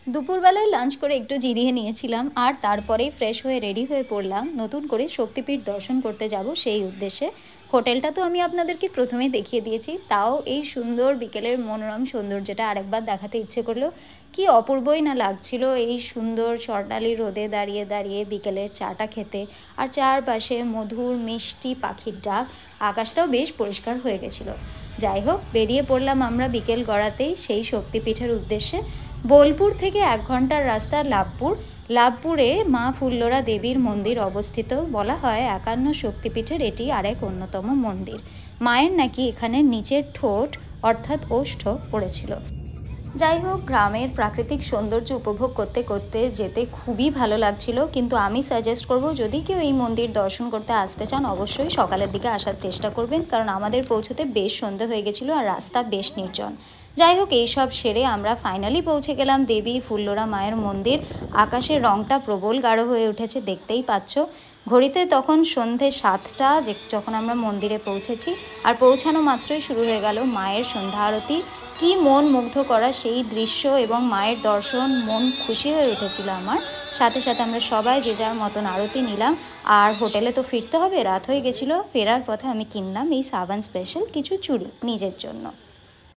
দুপুরবেলায় লাঞ্চ করে একটু জিরিয়ে নিয়েছিলাম, আর তারপরেই ফ্রেশ হয়ে রেডি হয়ে পড়লাম নতুন করে শক্তিপীঠ দর্শন করতে যাব সেই উদ্দেশ্যে। হোটেলটা তো আমি আপনাদেরকে প্রথমেই দেখিয়ে দিয়েছি, তাও এই সুন্দর বিকেলের মনোরম সৌন্দর্যটা আরেকবার দেখাতে ইচ্ছে করলো। কি অপূর্বই না লাগছিল এই সুন্দর স্বর্ণালী রোদে দাঁড়িয়ে দাঁড়িয়ে বিকেলের চাটা খেতে, আর চারপাশে মধুর মিষ্টি পাখির ডাক। আকাশটাও বেশ পরিষ্কার হয়ে গেছিলো। যাই হোক, বেরিয়ে পড়লাম আমরা বিকেল গড়াতেই সেই শক্তিপীঠের উদ্দেশ্যে। বোলপুর থেকে 1 ঘন্টার রাস্তা লাভপুর। লাভপুরে মা ফুল্লরা দেবীর মন্দির অবস্থিত। বলা হয় 51 শক্তিপীঠের এটি আরেক অন্যতম মন্দির। মায়ের নাকি এখানে নিচের ঠোঁট অর্থাৎ ওষ্ঠ পড়েছিল। যাই হোক, গ্রামের প্রাকৃতিক সৌন্দর্য উপভোগ করতে করতে যেতে খুবই ভালো লাগছিল, কিন্তু আমি সাজেস্ট করব যদি কেউ এই মন্দির দর্শন করতে আসতে চান অবশ্যই সকালের দিকে আসার চেষ্টা করবেন, কারণ আমাদের পৌঁছতে বেশ সন্ধে হয়ে গেছিলো আর রাস্তা বেশ নির্জন। যাই হোক, এইসব সেরে আমরা ফাইনালি পৌঁছে গেলাম দেবী ফুল্লরা মায়ের মন্দির। আকাশের রংটা প্রবল গাঢ় হয়ে উঠেছে, দেখতেই পাচ্ছ। ঘড়িতে তখন সন্ধে 7টা যখন আমরা মন্দিরে পৌঁছেছি, আর পৌঁছানো মাত্রই শুরু হয়ে গেল মায়ের সন্ধ্যা আরতি। কি মন মুগ্ধ করা সেই দৃশ্য এবং মায়ের দর্শন, মন খুশি হয়ে উঠেছিল আমার। সাথে সাথে আমরা সবাই যে যার মতন আরতি নিলাম, আর হোটেলে তো ফিরতে হবে, রাত হয়ে গেছিলো। ফেরার পথে আমি কিনলাম এই সাবান স্পেশাল কিছু চুড়ি নিজের জন্য।